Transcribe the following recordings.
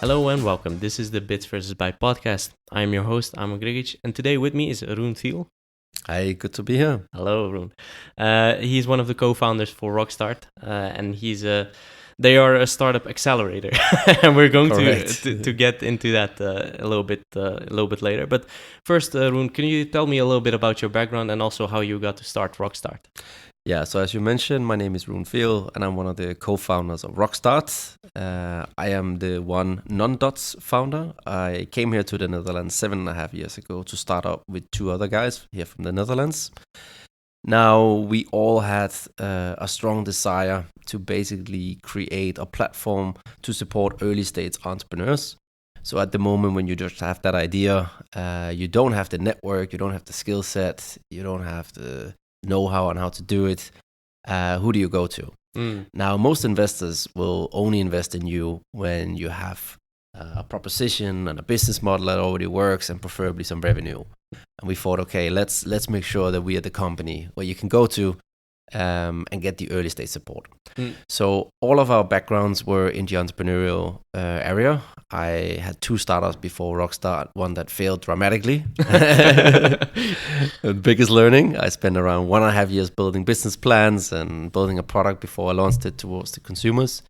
Hello and welcome. This is the Bits vs. Bytes podcast. I am your host, Amo Grigic, and today with me is Rune Theill. Hi, good to be here. Hello, Rune. He's one of the co-founders for Rockstart, and they are a startup accelerator, and we're going to get into that a little bit later. But first, Rune, can you tell me a little bit about your background and also how you got to start Rockstart? Yeah, so as you mentioned, my name is Rune Theill, and I'm one of the co-founders of Rockstart. I am the one non-Dutch founder. I came here to the Netherlands 7.5 years ago to start up with two other guys here from the Netherlands. Now, we all had a strong desire to basically create a platform to support early-stage entrepreneurs. So at the moment when you just have that idea, you don't have the network, you don't have the skill set, you don't have the know-how on how to do it, who do you go to? Now, most investors will only invest in you when you have a proposition and a business model that already works and preferably some revenue. And we thought, okay, let's make sure that we are the company where you can go to and get the early stage support. So all of our backgrounds were in the entrepreneurial area. I had two startups before Rockstart, one that failed dramatically. The biggest learning, I spent around 1.5 years building business plans and building a product before I launched it towards the consumers.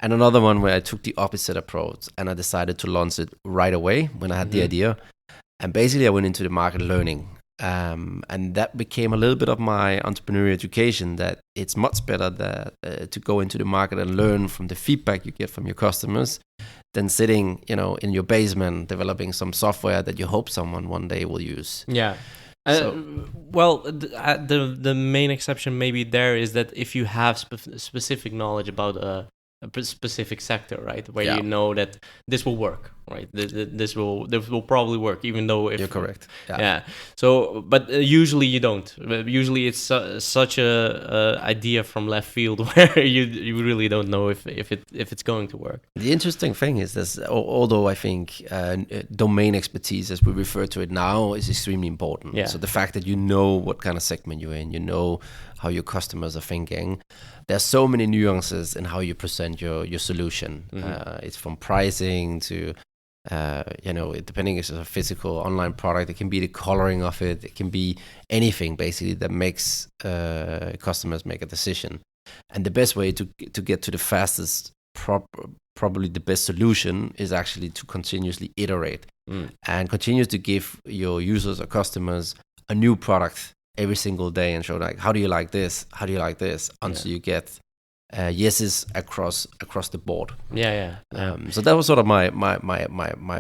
And another one where I took the opposite approach and I decided to launch it right away when I had the idea. And basically I went into the market learning. And that became a little bit of my entrepreneurial education, that it's much better to go into the market and learn from the feedback you get from your customers than sitting, in your basement developing some software that you hope someone one day will use. Yeah. The main exception maybe there is that if you have specific knowledge about a specific sector, right, where you know that this will work, right? This will probably work, even though if you're correct. Yeah. So, but usually you don't. Usually it's such a idea from left field where you really don't know if it's going to work. The interesting thing is this: although I think domain expertise, as we refer to it now, is extremely important. Yeah. So the fact that you know what kind of segment you're in, you know how your customers are thinking. There's so many nuances in how you present your solution. It's from pricing to, depending if it's a physical online product, it can be the coloring of it. It can be anything basically that makes customers make a decision. And the best way to get to the fastest, probably the best solution is actually to continuously iterate and continue to give your users or customers a new product every single day and show how do you like this? How do you like this? Until you get yeses across the board. So that was sort of my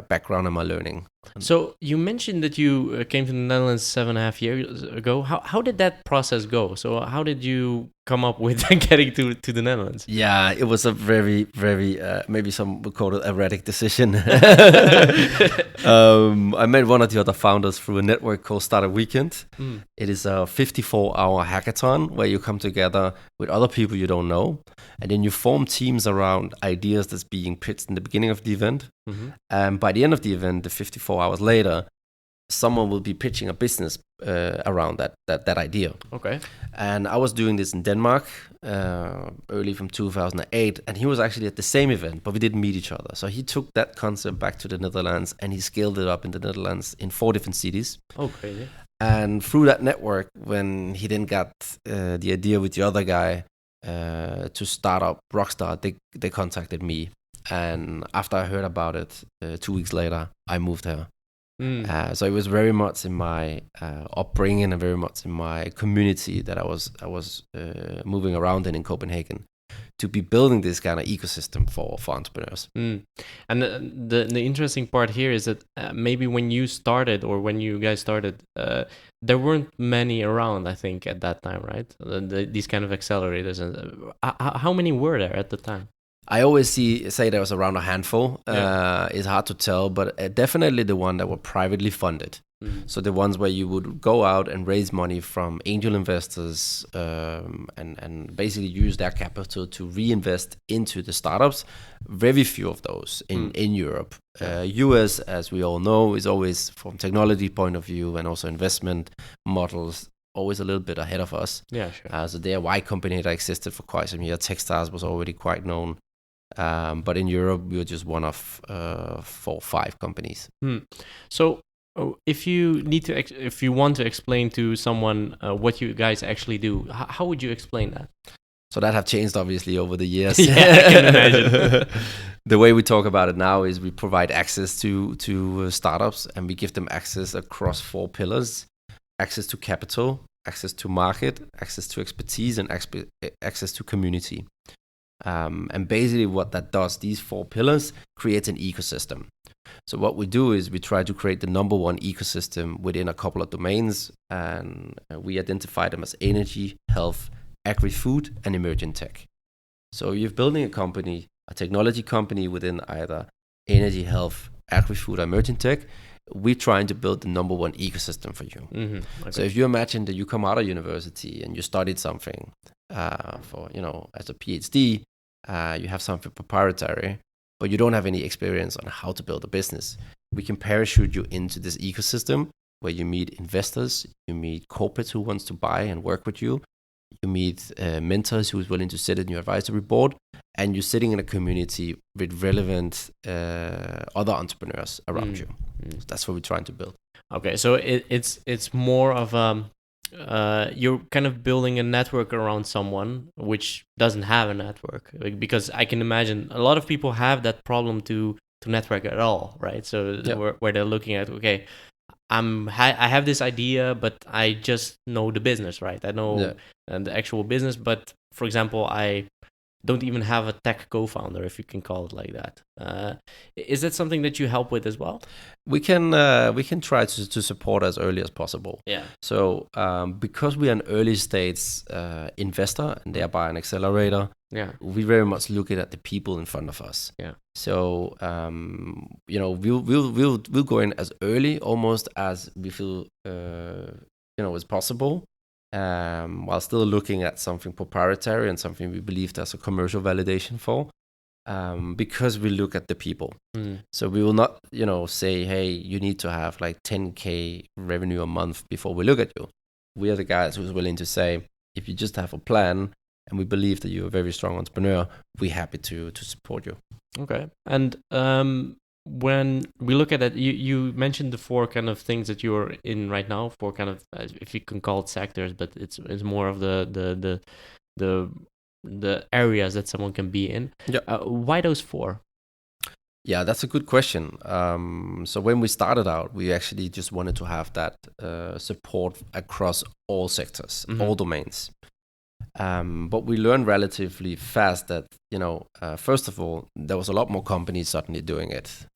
background and my learning. So you mentioned that you came to the Netherlands 7.5 years ago. How did that process go? So how did you come up with getting to the Netherlands? Yeah, it was a very, very, maybe some would call it erratic decision. I met one of the other founders through a network called Startup Weekend. It is a 54-hour hackathon where you come together with other people you don't know, and then you form teams around ideas that's being pitched in the beginning of the event. And by the end of the event, the 54 hours later, someone will be pitching a business around that idea. Okay. And I was doing this in Denmark early from 2008, and he was actually at the same event, but we didn't meet each other. So he took that concept back to the Netherlands and he scaled it up in the Netherlands in 4 different cities. Oh, crazy. And through that network, when he then got the idea with the other guy to start up Rockstart, they contacted me. And after I heard about it, 2 weeks later, I moved here. So it was very much in my upbringing and very much in my community that I was moving around in Copenhagen to be building this kind of ecosystem for entrepreneurs. And the interesting part here is that maybe when you started or when you guys started, there weren't many around, I think, at that time, right? These kind of accelerators. How many were there at the time? I always say there was around a handful. It's hard to tell, but definitely the one that were privately funded. So the ones where you would go out and raise money from angel investors and basically use their capital to reinvest into the startups. Very few of those in Europe. US, as we all know, is always, from technology point of view and also investment models, always a little bit ahead of us. Yeah, sure. So they're a Y company that existed for quite some years. Techstars was already quite known. But in Europe, we are just one of 4 or 5 companies. So if you want to explain to someone what you guys actually do, how would you explain that? So that have changed obviously over the years. Yeah, I can imagine. The way we talk about it now is we provide access to startups, and we give them access across 4 pillars: access to capital, access to market, access to expertise, and access to community. And basically what that does, these 4 pillars create an ecosystem. So what we do is we try to create the number one ecosystem within a couple of domains, and we identify them as energy, health, agri-food, and emerging tech. So you're building a company, a technology company within either energy, health, agri-food, or emerging tech. We're trying to build the number one ecosystem for you. Okay. So if you imagine that you come out of university and you studied something for, as a PhD, you have something proprietary, but you don't have any experience on how to build a business. We can parachute you into this ecosystem where you meet investors, you meet corporates who wants to buy and work with you, you meet mentors who is willing to sit in your advisory board, and you're sitting in a community with relevant other entrepreneurs around you. So that's what we're trying to build. Okay, so it's more of you're kind of building a network around someone which doesn't have a network, because I can imagine a lot of people have that problem to network at all, right? So where they're looking at, okay, I have this idea, but I just know the business, right? I know the actual business, but for example, I don't even have a tech co-founder, if you can call it like that. Is that something that you help with as well? We can try to support as early as possible. Yeah. So because we are an early stage investor and thereby an accelerator, we very much look at the people in front of us. Yeah. So we'll go in as early almost as we feel is possible. While still looking at something proprietary and something we believe there's a commercial validation for, because we look at the people. So we will not, say, hey, you need to have like 10K revenue a month before we look at you. We are the guys who's willing to say, if you just have a plan and we believe that you're a very strong entrepreneur, we're happy to support you. Okay. And when we look at it, you mentioned the 4 kind of things that you're in right now, 4 kind of, if you can call it sectors, but it's more of the areas that someone can be in. Yeah. Why those 4? Yeah, that's a good question. So when we started out, we actually just wanted to have that support across all sectors, all domains. But we learned relatively fast that, first of all, there was a lot more companies suddenly doing it.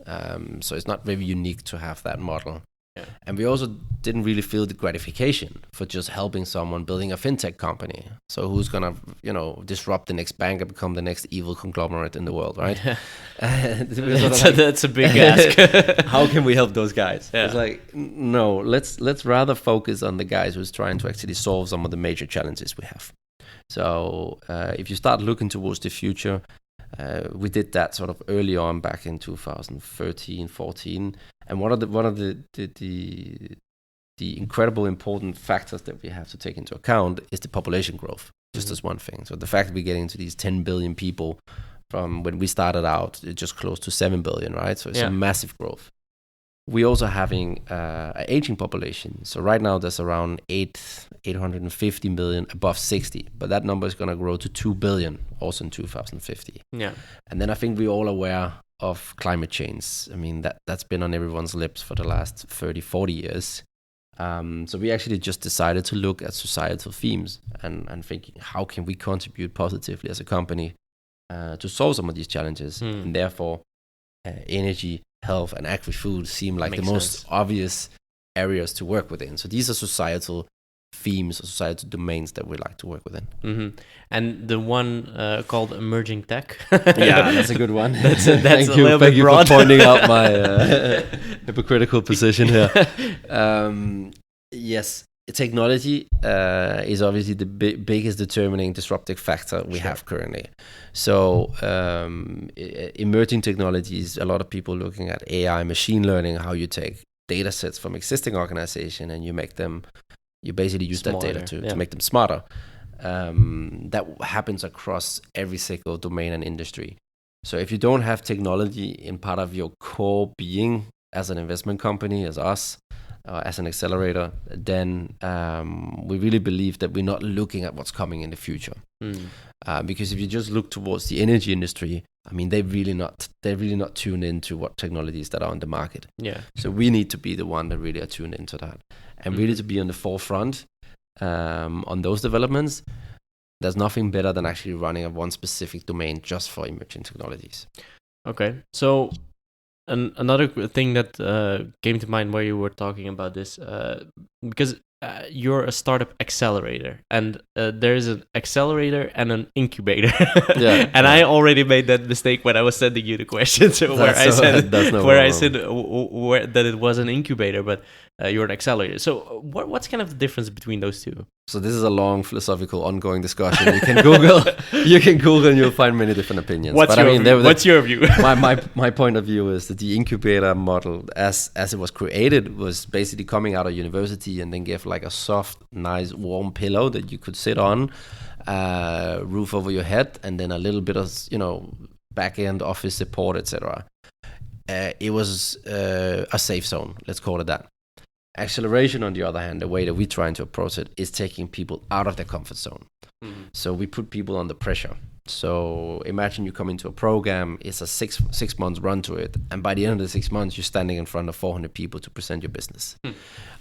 So it's not very unique to have that model. Yeah. And we also didn't really feel the gratification for just helping someone building a fintech company. So who's going to, disrupt the next bank and become the next evil conglomerate in the world, right? Yeah. That's a big ask. How can we help those guys? Yeah. It's like, no, let's rather focus on the guys who's trying to actually solve some of the major challenges we have. So if you start looking towards the future, we did that sort of early on back in 2013, 14. And one of the incredible important factors that we have to take into account is the population growth, just as one thing. So the fact that we're getting to these 10 billion people from when we started out, it's just close to 7 billion, right? So it's a massive growth. We're also having an aging population. So right now there's around 850 million above 60, but that number is going to grow to 2 billion also in 2050. Yeah. And then I think we're all aware of climate change. I mean, that's been on everyone's lips for the last 30, 40 years. So we actually just decided to look at societal themes and thinking, how can we contribute positively as a company to solve some of these challenges? And therefore, energy, health, and agri-food seem like the most obvious areas to work within. So these are societal themes or societal domains that we like to work within. Mm-hmm. And the one called emerging tech. Yeah, that's a good one. That's a Thank little bit you broad. for pointing out my hypocritical position here. Yes, technology is obviously the biggest determining disruptive factor we have currently. So emerging technologies, a lot of people looking at AI, machine learning, how you take data sets from existing organization and you basically use smarter, that data to make them smarter. That happens across every single domain and industry. So if you don't have technology in part of your core being as an investment company, as us, as an accelerator, then we really believe that we're not looking at what's coming in the future. Because if you just look towards the energy industry, I mean, they're really not tuned into what technologies that are on the market. Yeah. So we need to be the one that really are tuned into that, and really to be on the forefront on those developments. There's nothing better than actually running a one specific domain just for emerging technologies. Okay, so another thing that came to mind while you were talking about this, because you're a startup accelerator, and there is an accelerator and an incubator. And I already made that mistake when I was sending you the questions, where I said that it was an incubator, but you're an accelerator. So what's kind of the difference between those two? So this is a long philosophical ongoing discussion. You can Google, and you'll find many different opinions. What's your view? my point of view is that the incubator model, as it was created, was basically coming out of university and then give like a soft, nice, warm pillow that you could sit on, roof over your head, and then a little bit of back end office support, etc. It was a safe zone. Let's call it that. Acceleration, on the other hand, the way that we're trying to approach it is taking people out of their comfort zone. So we put people under pressure. So imagine you come into a program, it's a six months run to it, and by the end of the 6 months, you're standing in front of 400 people to present your business.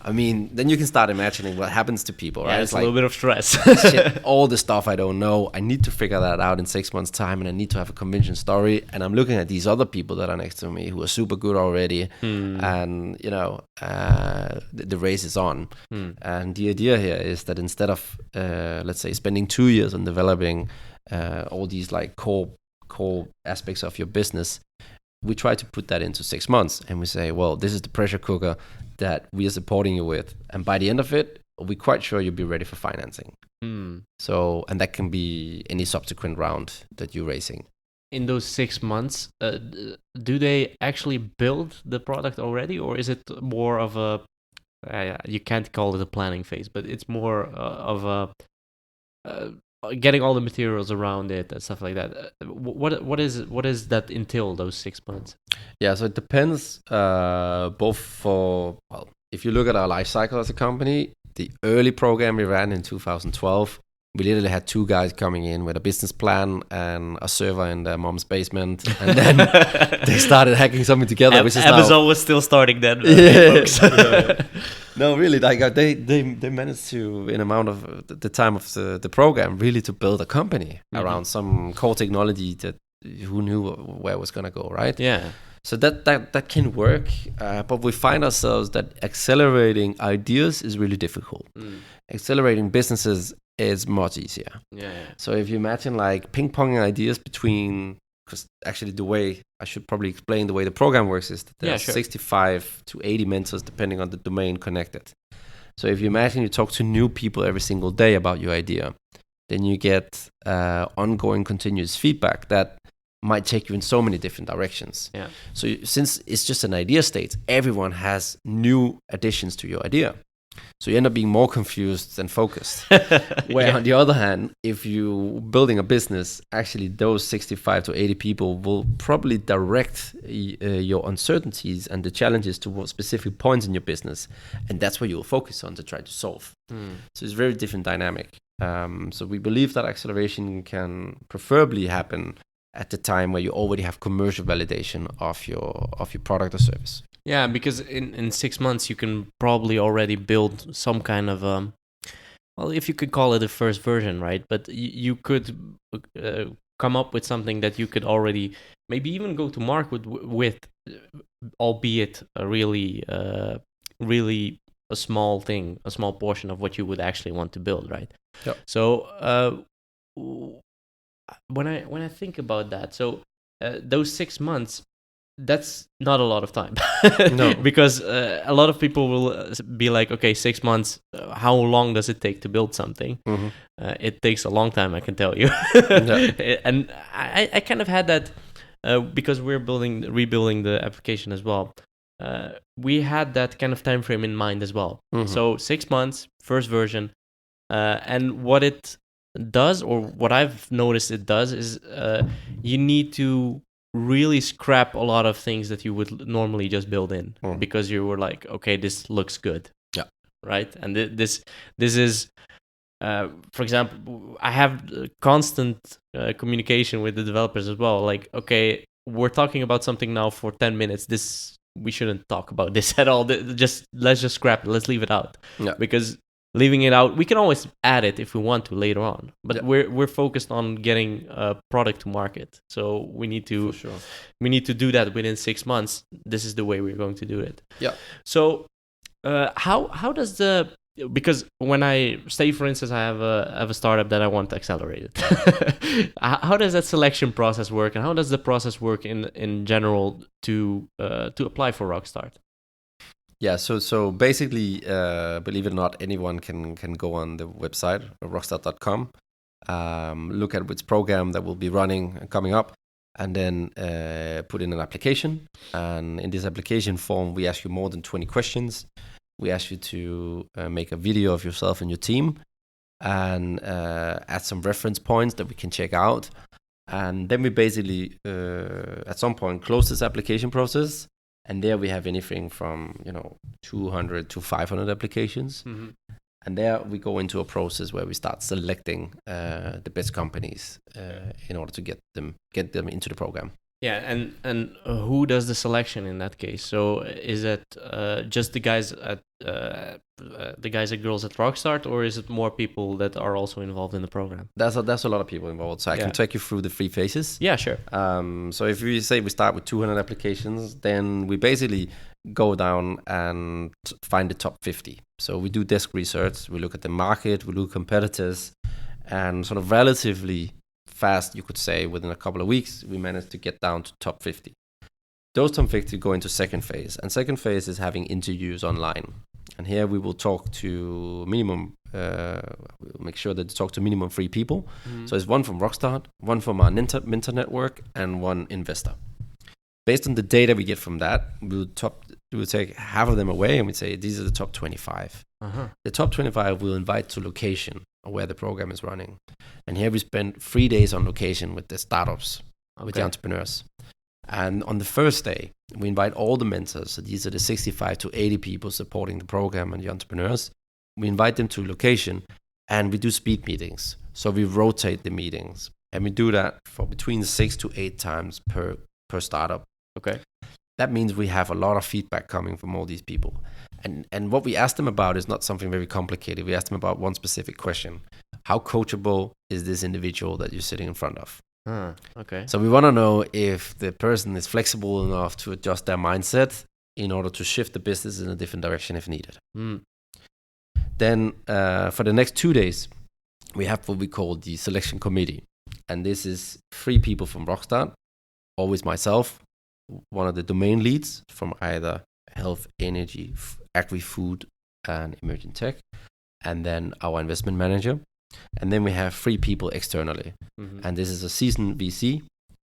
I mean, then you can start imagining what happens to people, right? It's like, a little bit of stress. Shit, all the stuff I don't know, I need to figure that out in 6 months' time, and I need to have a convincing story. And I'm looking at these other people that are next to me who are super good already, and the race is on. And the idea here is that instead of let's say spending 2 years on developing all these like core aspects of your business, we try to put that into 6 months, and we say, well, this is the pressure cooker that we are supporting you with, and by the end of it, we're quite sure you'll be ready for financing. So, and that can be any subsequent round that you're raising. In those 6 months, do they actually build the product already, or is it more of a you can't call it a planning phase, but it's more of a getting all the materials around it and stuff like that? What does that entail, those 6 months? Yeah, so it depends both for, well, if you look at our life cycle as a company, the early program we ran in 2012, we literally had 2 guys coming in with a business plan and a server in their mom's basement, and then they started hacking something together. Which is Amazon was still starting then. No, really, like they managed to, in amount of the time of the program, really to build a company around some core technology that who knew where it was gonna go, right? Yeah. So that can work, but we find ourselves that accelerating ideas is really difficult. Accelerating businesses is much easier. Yeah. So if you imagine like ping-ponging ideas between, because actually the way, I should probably explain the way the program works is that there are 65 to 80 mentors depending on the domain connected. So if you imagine you talk to new people every single day about your idea, then you get ongoing continuous feedback that might take you in so many different directions. Yeah. So since it's just an idea state, everyone has new additions to your idea. So you end up being more confused than focused. Where on the other hand, if you're building a business, actually those 65 to 80 people will probably direct your uncertainties and the challenges towards specific points in your business. And that's where you'll focus on to try to solve. So it's a very different dynamic. So we believe that acceleration can preferably happen at the time where you already have commercial validation of your product or service. Yeah, because in 6 months you can probably already build some kind of well, if you could call it a first version, right? But you could come up with something that you could already maybe even go to market with, albeit a really a small thing, a small portion of what you would actually want to build, right? Yep. So when I think about that, so those 6 months, that's not a lot of time. No. Because a lot of people will be like, okay, 6 months, how long does it take to build something? It takes a long time, I can tell you. And I kind of had that because we're rebuilding the application as well. We had that kind of time frame in mind as well. So 6 months, first version, and what it does, or what I've noticed it does, is you need to really scrap a lot of things that you would normally just build in because you were like, okay, this looks good. Yeah. Right. And this is, for example, I have constant communication with the developers as well. Like, okay, we're talking about something now for 10 minutes. We shouldn't talk about this at all. Let's just scrap it. Let's leave it out. Yeah. Because leaving it out, we can always add it if we want to later on. But we're focused on getting a product to market. So we need to do that within 6 months. This is the way we're going to do it. Yeah. So how does because when I say, for instance, I have a startup that I want accelerated, how does that selection process work, and how does the process work in general to apply for Rockstart? Yeah, so basically, believe it or not, anyone can go on the website, rockstart.com, look at which program that will be running and coming up, and then put in an application. And in this application form, we ask you more than 20 questions. We ask you to make a video of yourself and your team, and add some reference points that we can check out. And then we basically, at some point, close this application process. And there we have anything from 200 to 500 applications. Mm-hmm. And there we go into a process where we start selecting the best companies in order to get them into the program. Yeah, and who does the selection in that case? So is it just the guys and girls at Rockstart, or is it more people that are also involved in the program? There's a lot of people involved, so I can take you through the 3 phases. Yeah, sure. So if we say we start with 200 applications, then we basically go down and find the top 50. So we do desk research, we look at the market, we look at competitors, and sort of relatively fast, you could say, within a couple of weeks, we managed to get down to top 50. Those top 50 go into second phase, and second phase is having interviews online. And here we will talk to minimum, we'll make sure that we talk to minimum 3 people. Mm-hmm. So it's 1 from Rockstart, 1 from our mentor network, and 1 investor. Based on the data we get from that, we'll take half of them away and we say these are the top 25. Uh-huh. The top 25 we'll invite to location where the program is running. And here we spend 3 days on location with the startups, with the entrepreneurs. And on the first day, we invite all the mentors. So these are the 65 to 80 people supporting the program and the entrepreneurs. We invite them to location and we do speed meetings. So we rotate the meetings. And we do that for between 6 to 8 times per startup. Okay. That means we have a lot of feedback coming from all these people. And what we ask them about is not something very complicated. We ask them about one specific question. How coachable is this individual that you're sitting in front of? Okay. So we want to know if the person is flexible enough to adjust their mindset in order to shift the business in a different direction if needed. Then for the next 2 days, we have what we call the selection committee. And this is 3 people from Rockstart, always myself, one of the domain leads from either health, energy, agri-food, and emerging tech, and then our investment manager. And then we have 3 people externally. Mm-hmm. And this is a seasoned VC,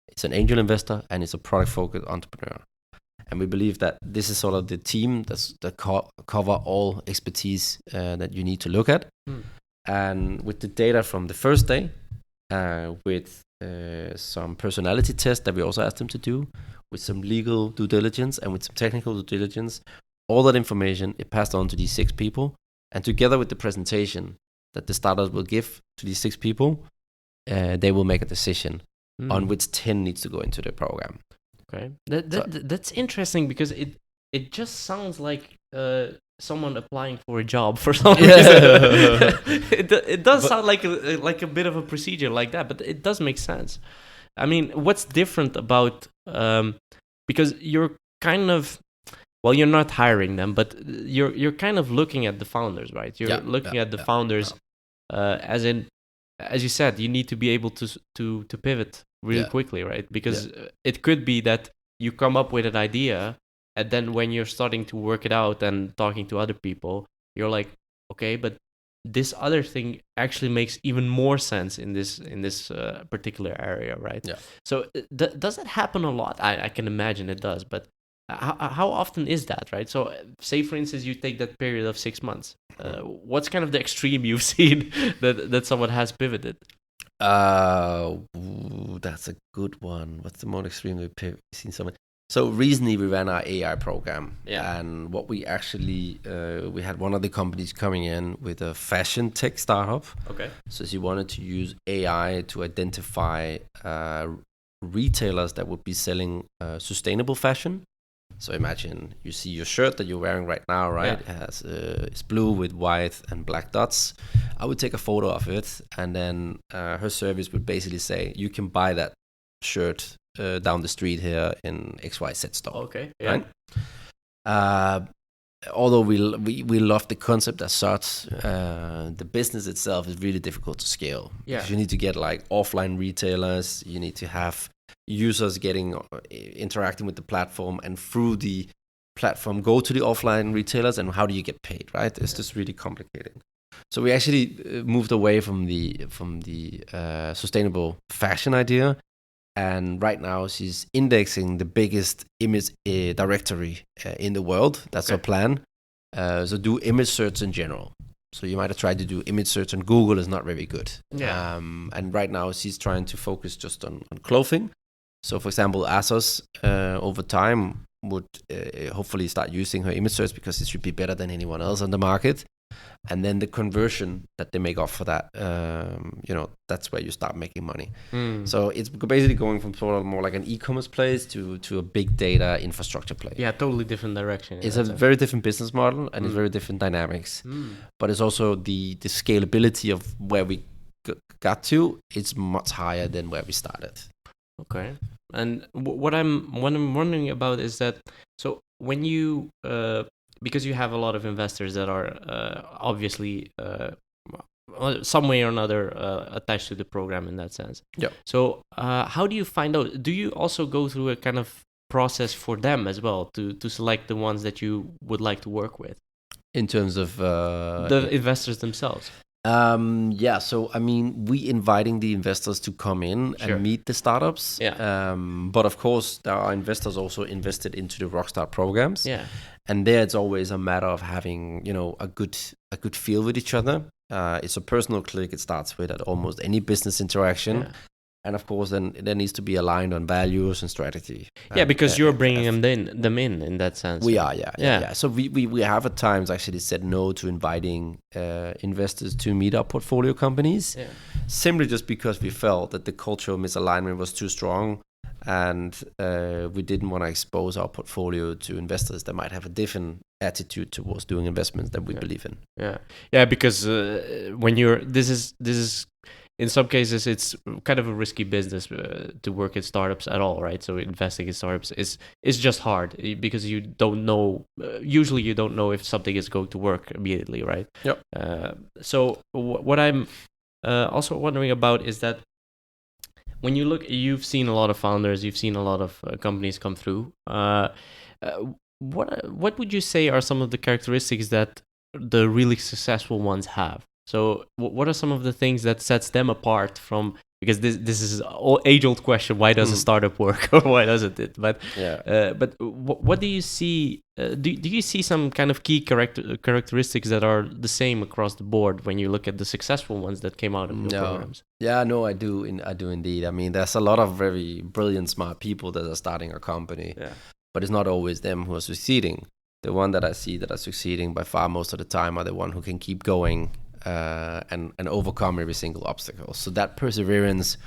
it's an angel investor, and it's a product-focused entrepreneur. And we believe that this is sort of the team that cover all expertise that you need to look at. And with the data from the first day, with some personality tests that we also asked them to do, with some legal due diligence and with some technical due diligence, all that information is passed on to these 6 people. And together with the presentation that the startups will give to these 6 people, they will make a decision on which 10 needs to go into the program. Okay, that's interesting because it just sounds like someone applying for a job for some reason. It does sound like a bit of a procedure like that, but it does make sense. I mean, what's different about because you're kind of, well, you're not hiring them, but you're kind of looking at the founders, right? You're looking at the founders as you said, you need to be able to pivot really quickly, right? Because it could be that you come up with an idea, and then when you're starting to work it out and talking to other people, you're like, okay, but this other thing actually makes even more sense in this particular area, right? Yeah. So does that happen a lot? I can imagine it does, but how often is that, right? So say, for instance, you take that period of 6 months. What's kind of the extreme you've seen that someone has pivoted? That's a good one. What's the most extreme we've seen? So recently we ran our AI program, and what we actually we had one of the companies coming in with a fashion tech startup. Okay. So she wanted to use AI to identify retailers that would be selling sustainable fashion. So imagine you see your shirt that you're wearing right now, right? It has it's blue with white and black dots. I would take a photo of it, and then her service would basically say, you can buy that shirt down the street here in XYZ store. Okay. Yeah. Right? Although we love the concept as such, the business itself is really difficult to scale. Yeah. Because you need to get like offline retailers. You need to have users interacting with the platform, and through the platform go to the offline retailers, and how do you get paid, right? It's just really complicated. So we actually moved away from the sustainable fashion idea, and right now she's indexing the biggest image directory in the world. That's her plan. So do image search in general. So you might have tried to do image search on Google, is not very good. Yeah. And right now she's trying to focus just on clothing. So for example, ASOS over time would hopefully start using her image search because it should be better than anyone else on the market. And then the conversion that they make off for that, that's where you start making money. So it's basically going from sort of more like an e-commerce place to a big data infrastructure play. Yeah, totally different direction. It's a very different business model, and it's very different dynamics. But it's also the scalability of where we got to. It's much higher than where we started. Okay. And what I'm wondering about is that, so when you because you have a lot of investors that are obviously some way or another attached to the program in that sense. Yeah. So how do you find out? Do you also go through a kind of process for them as well to select the ones that you would like to work with? In terms of the investors themselves? So I mean, we inviting the investors to come in and meet the startups. But of course, there are investors also invested into the Rockstart programs. And there, it's always a matter of having a good feel with each other. It's a personal click. It starts with at almost any business interaction. And of course, then there needs to be aligned on values and strategy. Because you're bringing them in that sense. We are, yeah. So we have at times actually said no to inviting investors to meet our portfolio companies, simply just because we felt that the cultural misalignment was too strong, and we didn't want to expose our portfolio to investors that might have a different attitude towards doing investments that we believe in. Because when this is in some cases, it's kind of a risky business to work in startups at all, right? So investing in startups is just hard because you don't know. Usually, you don't know if something is going to work immediately, right? So what I'm also wondering about is that when you look, you've seen a lot of founders, you've seen a lot of companies come through. What would you say are some of the characteristics that the really successful ones have? So what are some of the things that sets them apart from, because this is an age-old question, why does a startup work or why doesn't it? But what do you see? Do you see some kind of key characteristics that are the same across the board when you look at the successful ones that came out of your programs? I do indeed. I mean, there's a lot of very brilliant, smart people that are starting a company, but it's not always them who are succeeding. The one that I see that are succeeding by far most of the time are the one who can keep going and overcome every single obstacle. So that perseverance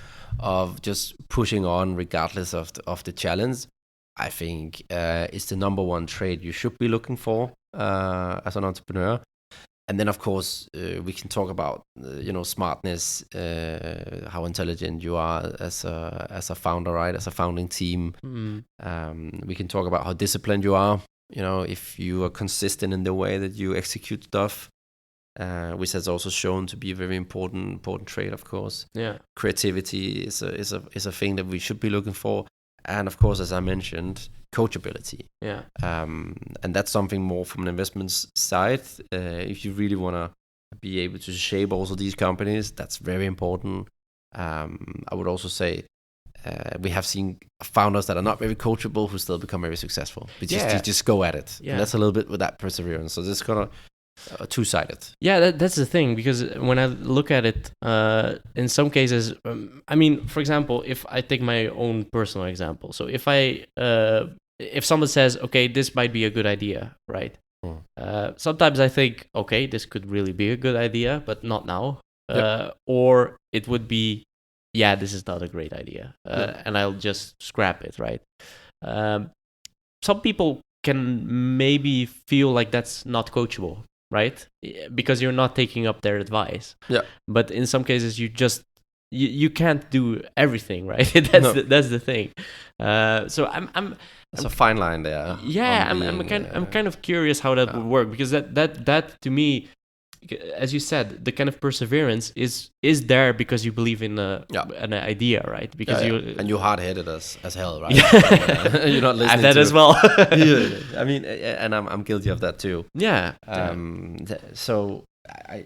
of just pushing on regardless of the challenge, I think is the number one trait you should be looking for as an entrepreneur. And then of course we can talk about smartness, how intelligent you are as a founder, right? As a founding team. We can talk about how disciplined you are. If you are consistent in the way that you execute stuff. Which has also shown to be a very important trait, of course. Creativity is a thing that we should be looking for, and of course, as I mentioned, coachability. And that's something more from an investment side. If you really want to be able to shape also these companies, that's very important. I would also say we have seen founders that are not very coachable who still become very successful. But just go at it. And that's a little bit with that perseverance. So just gonna two-sided. Yeah, that's the thing, because when I look at it, in some cases, I mean, for example, if I take my own personal example, so if someone says, okay, this might be a good idea, right? Sometimes I think, okay, this could really be a good idea, but not now. Or it would be, yeah, this is not a great idea, and I'll just scrap it, right? Some people can maybe feel like that's not coachable, right? Because you're not taking up their advice. Yeah. But in some cases, you can't do everything, right? That's the thing. So I'm It's a fine line there. Yeah, I'm kind of curious how that would work, because that to me, as you said, the kind of perseverance is there because you believe in an idea, right? Because and you're hard-headed as hell, right? You're not listening. And that as well. I mean, and I'm guilty of that too. Yeah. So I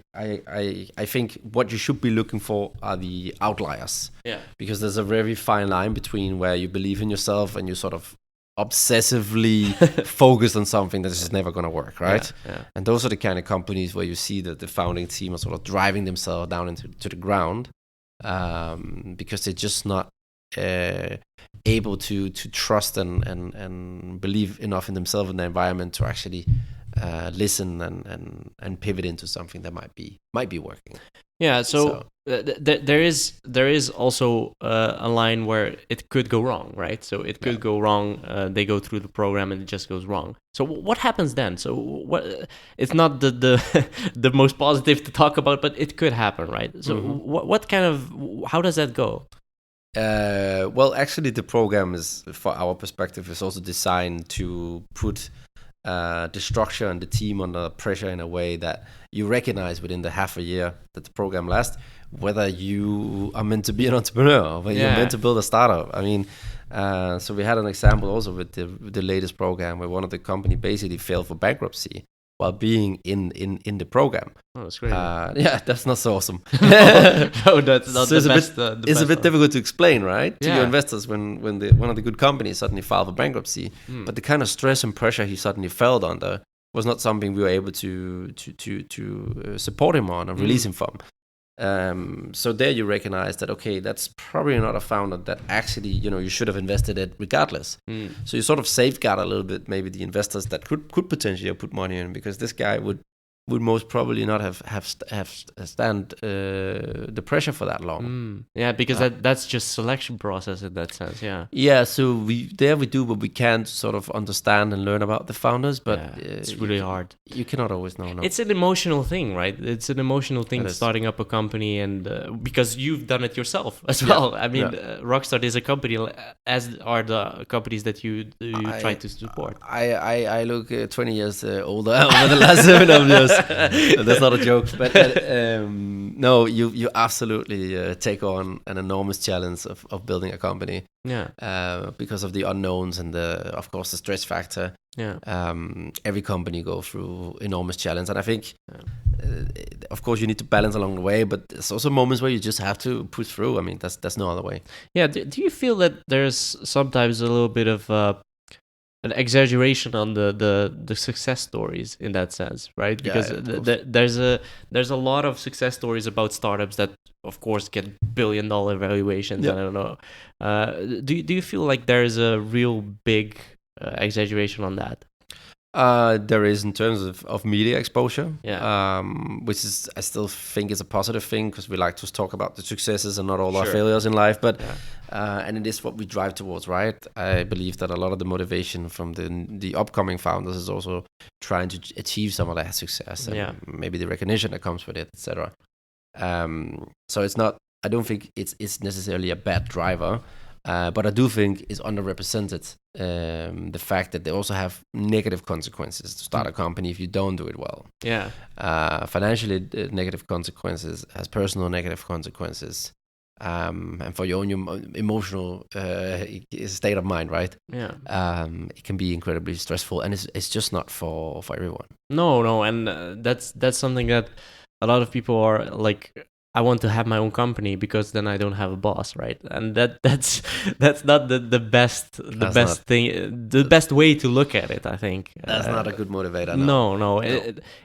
think what you should be looking for are the outliers. Yeah. Because there's a very fine line between where you believe in yourself and you sort of obsessively focused on something that is just never going to work, right? Yeah. And those are the kind of companies where you see that the founding team are sort of driving themselves down into the ground, because they're just not able to trust and believe enough in themselves and the environment to actually listen and pivot into something that might be working. Yeah, so there is also a line where it could go wrong, right? So it could go wrong. They go through the program and it just goes wrong. So what happens then? So what? It's not the most positive to talk about, but it could happen, right? So what kind of, how does that go? Well, actually, the program is, for our perspective, is also designed to put the structure and the team under pressure in a way that you recognize within the half a year that the program lasts whether you are meant to be an entrepreneur, whether you're meant to build a startup. I mean, so we had an example also with the latest program where one of the company basically failed for bankruptcy while being in the program. Oh, that's great. Yeah, that's not so awesome. No, that's not so the best. It's a bit difficult to explain, right, to Yeah. your investors when one of the good companies suddenly filed for bankruptcy. But the kind of stress and pressure he suddenly felt under was not something we were able to support him on and release him from. So there you recognize that, okay, that's probably not a founder that actually, you should have invested it regardless. So you sort of safeguard a little bit maybe the investors that could potentially put money in, because this guy would most probably not have stand the pressure for that long. Yeah, because that's just selection process in that sense. Yeah, so we do what we can to sort of understand and learn about the founders, but it's really hard. You cannot always know. No. It's an emotional thing, right? It's an emotional thing starting up a company, and because you've done it yourself as well. I mean, Rockstart is a company, as are the companies that you try to support. I look 20 years older over the last 7 years. That's not a joke, but no, you absolutely take on an enormous challenge of building a company. Because of the unknowns and of course the stress factor. Every company go through enormous challenge, and I think of course you need to balance along the way, but there's also moments where you just have to push through. I mean, that's no other way. Do you feel that there's sometimes a little bit of an exaggeration on the success stories in that sense, right? Because there's a lot of success stories about startups that of course get $billion valuations. I don't know. Do you feel like there's a real big exaggeration on that? There is, in terms of media exposure, which is, I still think, is a positive thing, because we like to talk about the successes and not all our failures in life. But and it is what we drive towards, right? I believe that a lot of the motivation from the upcoming founders is also trying to achieve some of that success, and maybe the recognition that comes with it, etc. So it's not. I don't think it's necessarily a bad driver. But I do think it's underrepresented, the fact that they also have negative consequences to start a company if you don't do it well. Financially, negative consequences, has personal negative consequences, and for your own emotional state of mind, right? It can be incredibly stressful, and it's just not for everyone. No, and that's something that a lot of people are like I want to have my own company because then I don't have a boss, right? And that's not the best thing, the best way to look at it, I think. That's not a good motivator. No.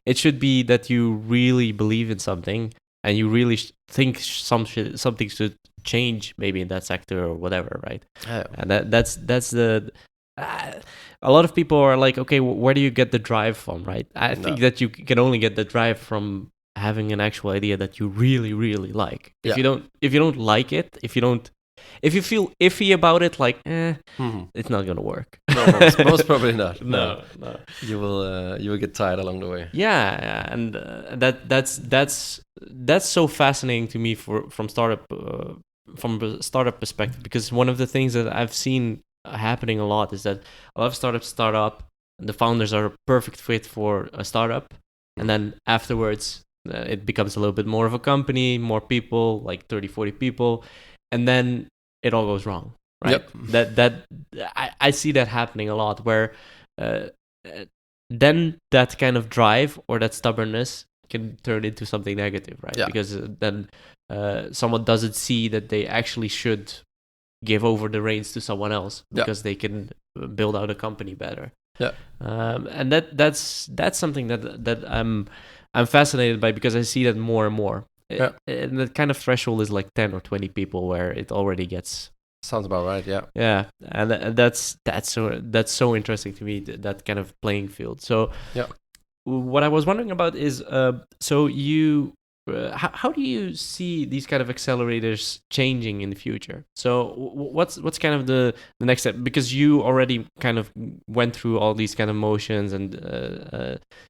It should be that you really believe in something and you really think something should change maybe in that sector or whatever, right? Oh. And that's the a lot of people are like, okay, where do you get the drive from, right? I think that you can only get the drive from having an actual idea that you really, really like. If you don't like it, if you feel iffy about it, like, it's not gonna work. No, most probably not. No. You will get tired along the way. Yeah, and that's so fascinating to me from a startup perspective, because one of the things that I've seen happening a lot is that a lot of startups start up, and the founders are a perfect fit for a startup, and then afterwards it becomes a little bit more of a company, more people, like 30-40 people, and then it all goes wrong, right? Yep. I see that happening a lot, where then that kind of drive or that stubbornness can turn into something negative, right? Yeah. Because then someone doesn't see that they actually should give over the reins to someone else because they can build out a company better. Yeah. And that's something that I'm fascinated by, because I see that more and more. Yeah. And the kind of threshold is like 10 or 20 people where it already gets... Sounds about right, yeah. Yeah, and that's so interesting to me, that kind of playing field. So what I was wondering about is, so you... how do you see these kind of accelerators changing in the future? So what's kind of the next step? Because you already kind of went through all these kind of motions and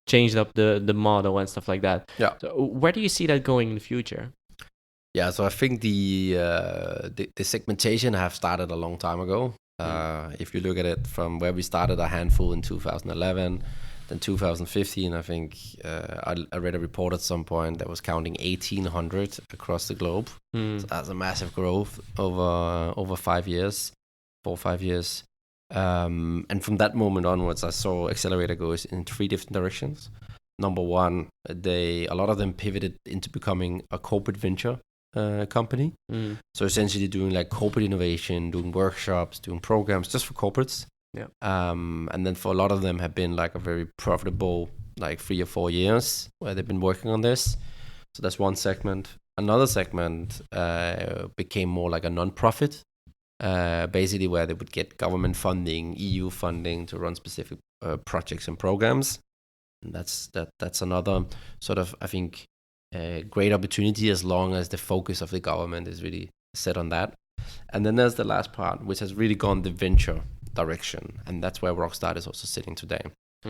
changed up the model and stuff like that. Yeah. So where do you see that going in the future? Yeah, so I think the segmentation have started a long time ago. If you look at it from where we started, a handful in 2011. Then 2015, I think I read a report at some point that was counting 1,800 across the globe. So that's a massive growth over 5 years, 4 or 5 years. And from that moment onwards, I saw Accelerator goes in 3 different directions. Number one, a lot of them pivoted into becoming a corporate venture company. So essentially doing like corporate innovation, doing workshops, doing programs just for corporates. Yeah. And then for a lot of them have been like a very profitable, like 3 or 4 years where they've been working on this. So that's one segment. Another segment became more like a non-profit, basically where they would get government funding, EU funding to run specific projects and programs. And that's another sort of, I think, great opportunity as long as the focus of the government is really set on that. And then there's the last part, which has really gone the venture direction, and that's where Rockstart is also sitting today.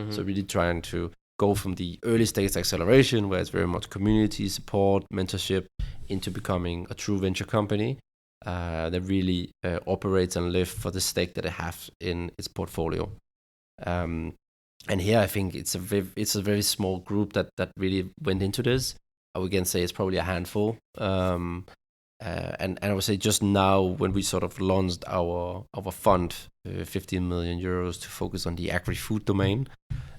So really trying to go from the early stage acceleration, where it's very much community support, mentorship, into becoming a true venture company that really operates and lives for the stake that it has in its portfolio. And here I think it's a very small group that really went into this. I would again say it's probably a handful. And I would say just now, when we sort of launched our fund, 15 million euros to focus on the agri-food domain,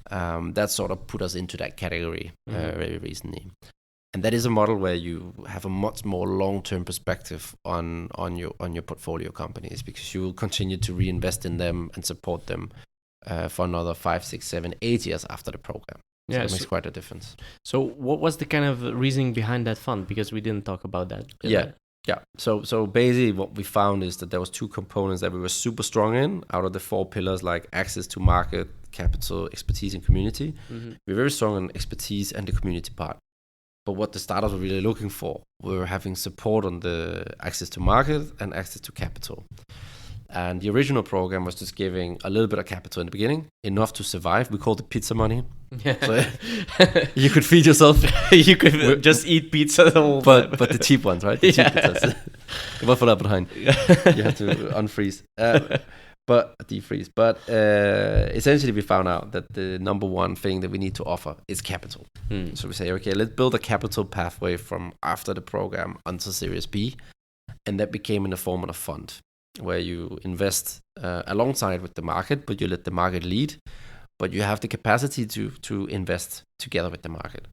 that sort of put us into that category very recently. And that is a model where you have a much more long-term perspective on your portfolio companies, because you will continue to reinvest in them and support them for another 5, 6, 7, 8 years after the program. So it makes quite a difference. So what was the kind of reasoning behind that fund? Because we didn't talk about that. Yeah. So basically what we found is that there was 2 components that we were super strong in out of the 4 pillars, like access to market, capital, expertise, and community. We're very strong in expertise and the community part. But what the startups were really looking for were having support on the access to market and access to capital. And the original program was just giving a little bit of capital in the beginning, enough to survive. We called it pizza money. So you could feed yourself. You could just eat pizza the whole time. But the cheap ones, right? The cheap pizzas. What for that behind? You have to unfreeze. But defreeze. But essentially we found out that the number one thing that we need to offer is capital. So we say, okay, let's build a capital pathway from after the program until Series B. And that became in the form of a fund, where you invest alongside with the market, but you let the market lead, but you have the capacity to invest together with the market.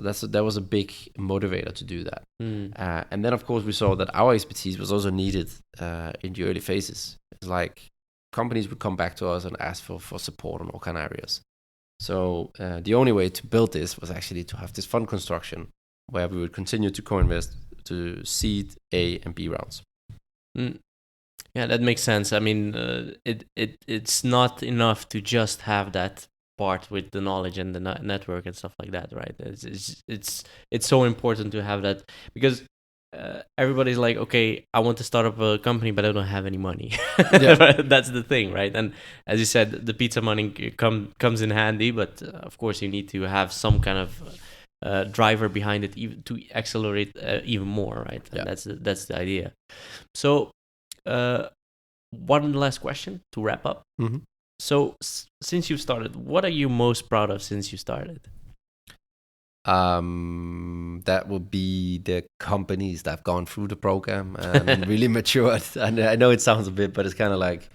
that was a big motivator to do that. And then of course we saw that our expertise was also needed in the early phases. It's like companies would come back to us and ask for support on all kind of areas. So the only way to build this was actually to have this fund construction where we would continue to co-invest to seed A and B rounds. Yeah, that makes sense. I mean, it's not enough to just have that part with the knowledge and the network and stuff like that, right? It's so important to have that, because everybody's like, okay, I want to start up a company, but I don't have any money. That's the thing, right? And as you said, the pizza money comes in handy, but of course you need to have some kind of driver behind it even to accelerate even more, right? And that's the idea. So one last question to wrap up. So since you've started, what are you most proud of since you started? That would be the companies that have gone through the program and really matured. And I know it sounds a bit, but it's kind of like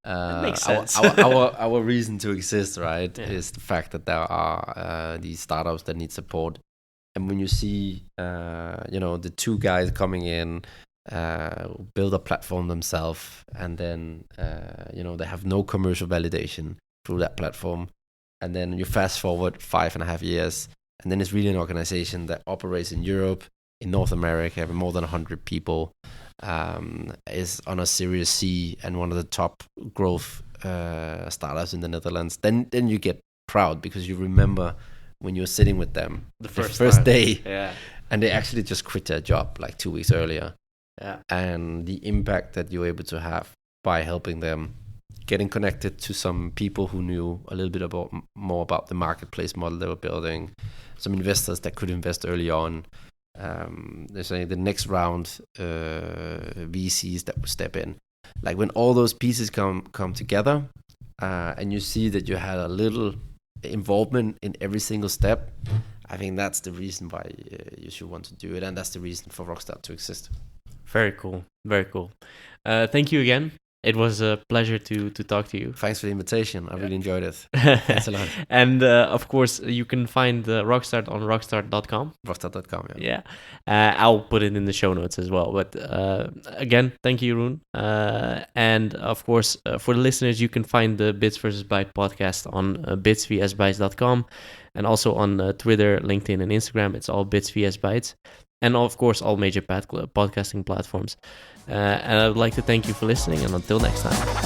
makes sense. our reason to exist, right? Is the fact that there are these startups that need support. And when you see, the two guys coming in, build a platform themselves, and then they have no commercial validation through that platform, and then you fast forward 5.5 years, and then it's really an organization that operates in Europe, in North America, with more than 100 people, is on a Series C and one of the top growth startups in the Netherlands. Then you get proud because you remember when you're sitting with them the first day, and they actually just quit their job like 2 weeks earlier. And the impact that you're able to have by helping them getting connected to some people who knew a little bit more about the marketplace model they were building, some investors that could invest early on. They're saying the next round VCs that will step in. Like when all those pieces come together, and you see that you had a little involvement in every single step, I think that's the reason why you should want to do it, and that's the reason for Rockstart to exist. Very cool. Very cool. Thank you again. It was a pleasure to talk to you. Thanks for the invitation. I really enjoyed it. Thanks a lot. And of course, you can find Rockstart on rockstart.com. Rockstart.com, yeah. I'll put it in the show notes as well. But again, thank you, Rune. And of course, for the listeners, you can find the Bits vs. Bytes podcast on bitsvsbytes.com, and also on Twitter, LinkedIn, and Instagram. It's all bitsvsbytes. And of course, all major podcasting platforms. And I would like to thank you for listening, and until next time.